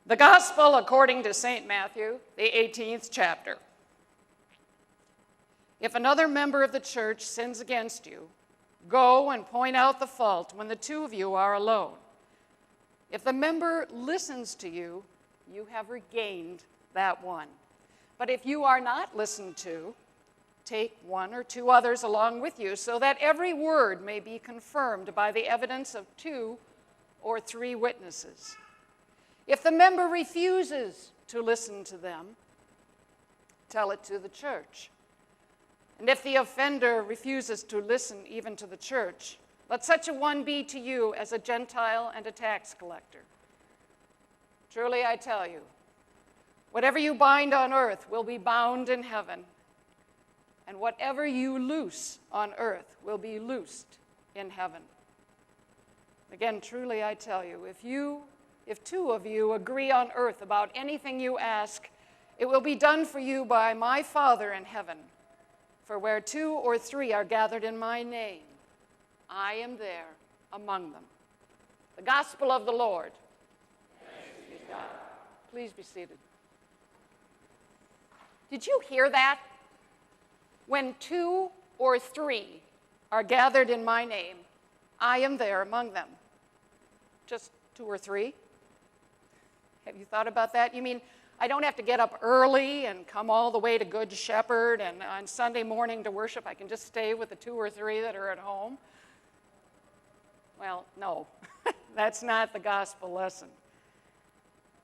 The Gospel according to St. Matthew, the 18th chapter. If another member of the church sins against you, go and point out the fault when the two of you are alone. If the member listens to you, you have regained that one. But if you are not listened to, take one or two others along with you, so that every word may be confirmed by the evidence of 2 or 3 witnesses. If the member refuses to listen to them, tell it to the church. And if the offender refuses to listen even to the church, let such a one be to you as a Gentile and a tax collector. Truly I tell you, whatever you bind on earth will be bound in heaven, and whatever you loose on earth will be loosed in heaven. Again, truly I tell you, if 2 of you agree on earth about anything you ask, it will be done for you by my Father in heaven. For where 2 or 3 are gathered in my name, I am there among them. The Gospel of the Lord. Thanks be to God. Please be seated. Did you hear that? When 2 or 3 are gathered in my name, I am there among them. Just 2 or 3? Have you thought about that? You mean I don't have to get up early and come all the way to Good Shepherd and on Sunday morning to worship? I can just stay with the 2 or 3 that are at home? Well, no, that's not the gospel lesson.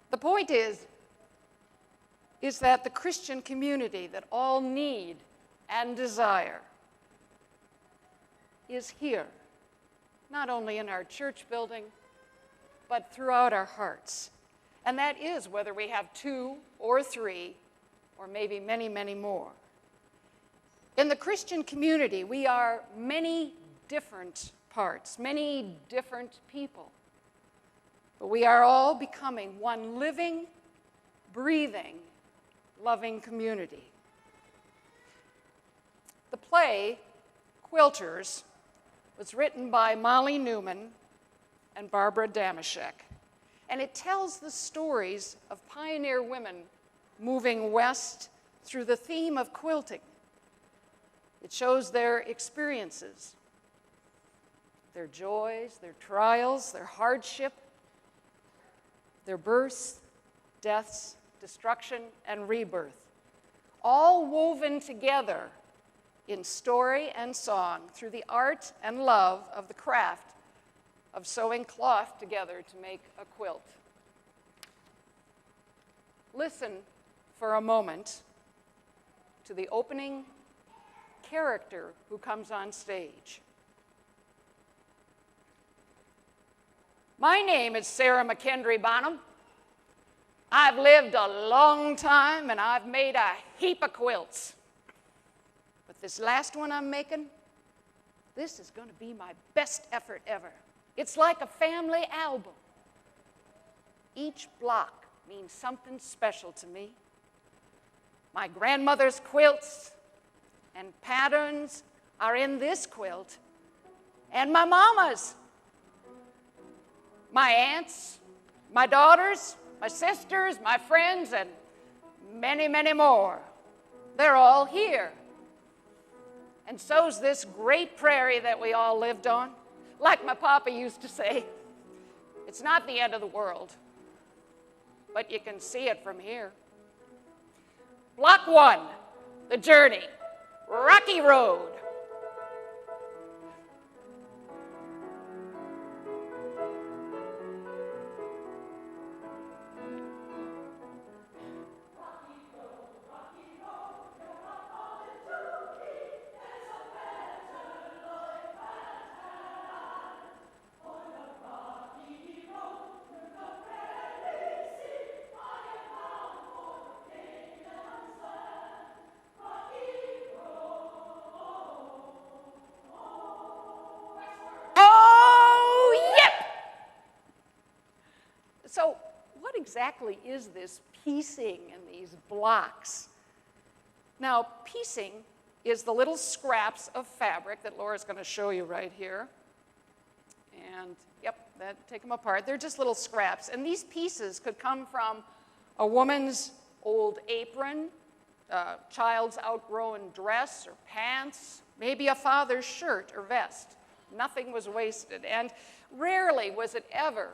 The point is that the Christian community that all need and desire is here, not only in our church building, but throughout our hearts. And that is whether we have 2 or 3, or maybe many, many more. In the Christian community, we are many different parts, many different people. But we are all becoming one living, breathing, loving community. The play, Quilters, was written by Molly Newman and Barbara Damashek. And it tells the stories of pioneer women moving west through the theme of quilting. It shows their experiences, their joys, their trials, their hardship, their births, deaths, destruction, and rebirth, all woven together in story and song through the art and love of the craft of sewing cloth together to make a quilt. Listen for a moment to the opening character who comes on stage. My name is Sarah McKendry Bonham. I've lived a long time and I've made a heap of quilts. But this last one I'm making, this is going to be my best effort ever. It's like a family album. Each block means something special to me. My grandmother's quilts and patterns are in this quilt, and my mama's. My aunts, my daughters, my sisters, my friends, and many, many more. They're all here. And so's this great prairie that we all lived on. Like my papa used to say, it's not the end of the world, but you can see it from here. Block 1, the journey, rocky road. So what exactly is this piecing in these blocks? Now, piecing is the little scraps of fabric that Laura's going to show you right here. And yep, take them apart. They're just little scraps. And these pieces could come from a woman's old apron, a child's outgrown dress or pants, maybe a father's shirt or vest. Nothing was wasted. And rarely was it ever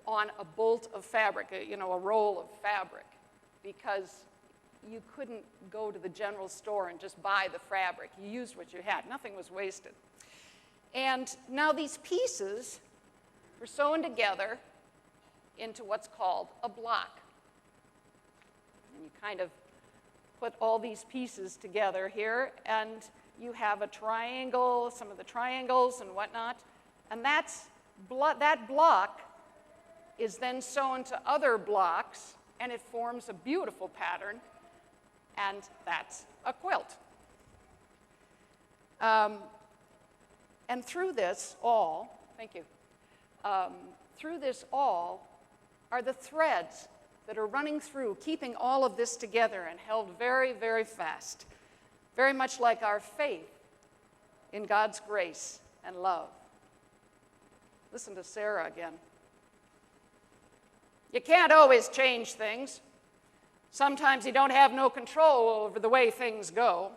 on a bolt of fabric, a roll of fabric, because you couldn't go to the general store and just buy the fabric. You used what you had. Nothing was wasted. And now these pieces were sewn together into what's called a block. And you kind of put all these pieces together here, and you have a triangle, some of the triangles and whatnot, and that block is then sewn to other blocks, and it forms a beautiful pattern, and that's a quilt. And through this all, thank you, through this all are the threads that are running through, keeping all of this together and held very, very fast, very much like our faith in God's grace and love. Listen to Sarah again. You can't always change things. Sometimes you don't have no control over the way things go.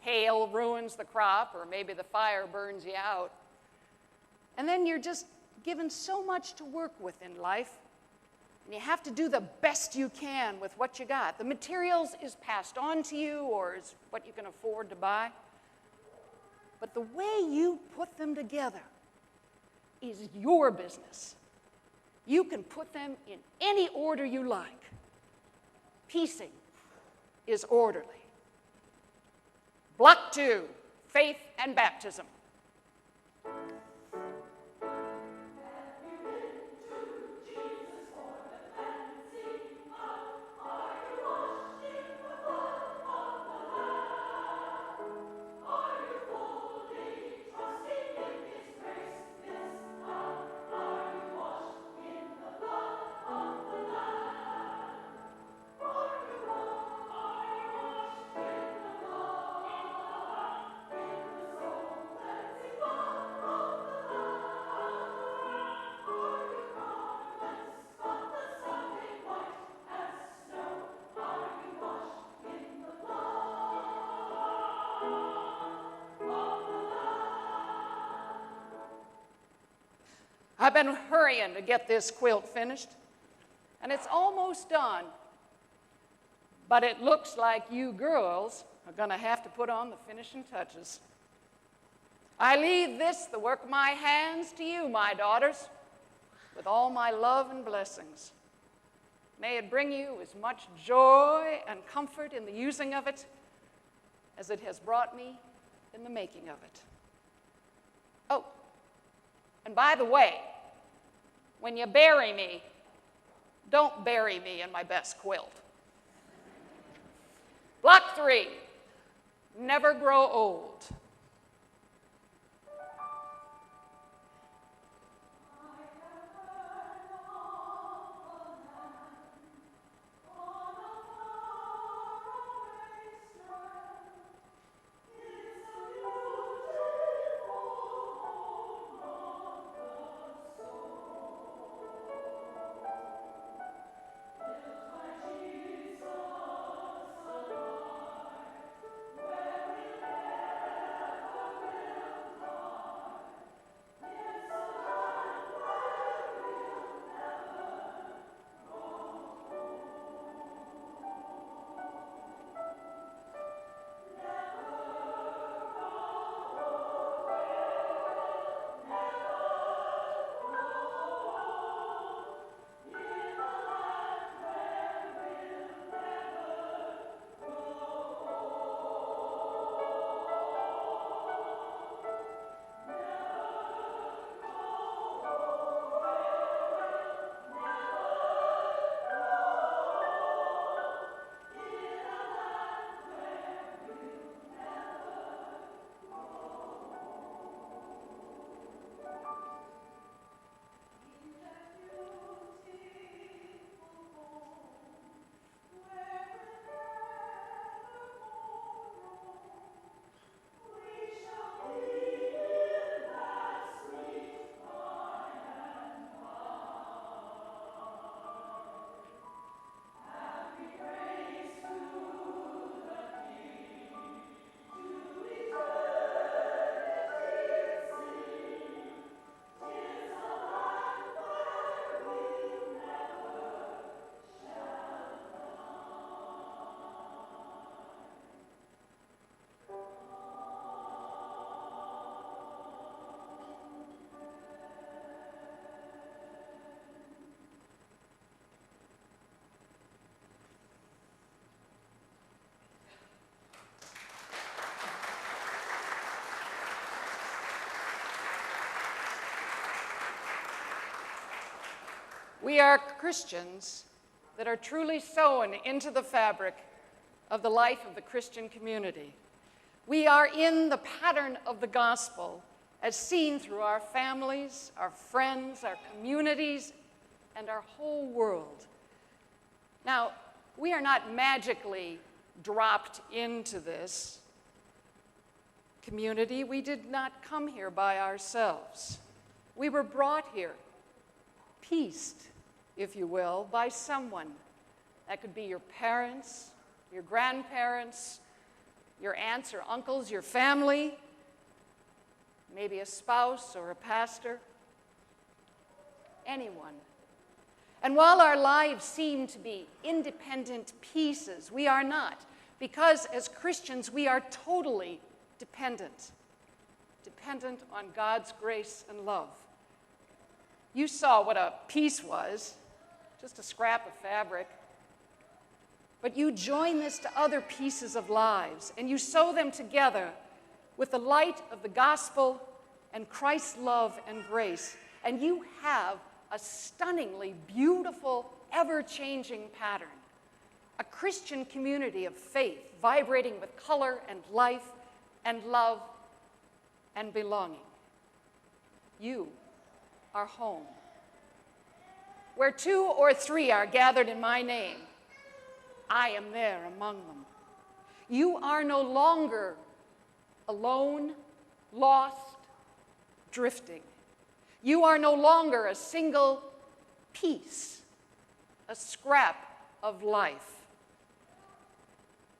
Hail ruins the crop, or maybe the fire burns you out. And then you're just given so much to work with in life, and you have to do the best you can with what you got. The materials is passed on to you, or is what you can afford to buy. But the way you put them together is your business. You can put them in any order you like. Piecing is orderly. Block 2, faith and baptism. I've been hurrying to get this quilt finished, and it's almost done. But it looks like you girls are going to have to put on the finishing touches. I leave this, the work of my hands, to you, my daughters, with all my love and blessings. May it bring you as much joy and comfort in the using of it as it has brought me in the making of it. Oh, and by the way, when you bury me, don't bury me in my best quilt. Block 3, never grow old. We are Christians that are truly sewn into the fabric of the life of the Christian community. We are in the pattern of the gospel as seen through our families, our friends, our communities, and our whole world. Now, we are not magically dropped into this community. We did not come here by ourselves. We were brought here, pieced, if you will, by someone. That could be your parents, your grandparents, your aunts or uncles, your family, maybe a spouse or a pastor, anyone. And while our lives seem to be independent pieces, we are not, because as Christians we are totally dependent on God's grace and love. You saw what a piece was, just a scrap of fabric. But you join this to other pieces of lives, and you sew them together with the light of the gospel and Christ's love and grace, and you have a stunningly beautiful, ever-changing pattern, a Christian community of faith vibrating with color and life and love and belonging. You are home. Where 2 or 3 are gathered in my name, I am there among them. You are no longer alone, lost, drifting. You are no longer a single piece, a scrap of life.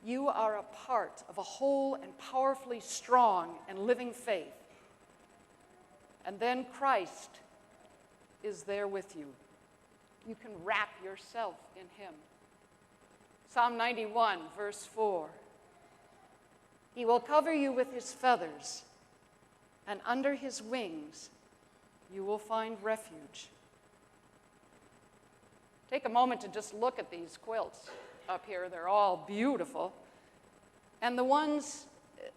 You are a part of a whole and powerfully strong and living faith. And then Christ is there with you. You can wrap yourself in him. Psalm 91, verse 4. He will cover you with his feathers, and under his wings you will find refuge. Take a moment to just look at these quilts up here. They're all beautiful. And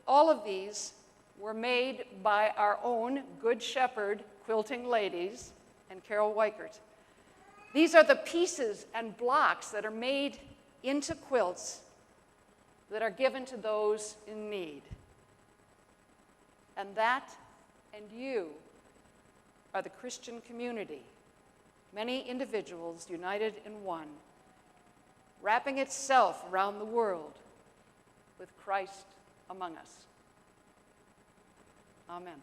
all of these were made by our own Good Shepherd quilting ladies and Carol Weichert. These are the pieces and blocks that are made into quilts that are given to those in need. And that and you are the Christian community, many individuals united in one, wrapping itself around the world with Christ among us. Amen.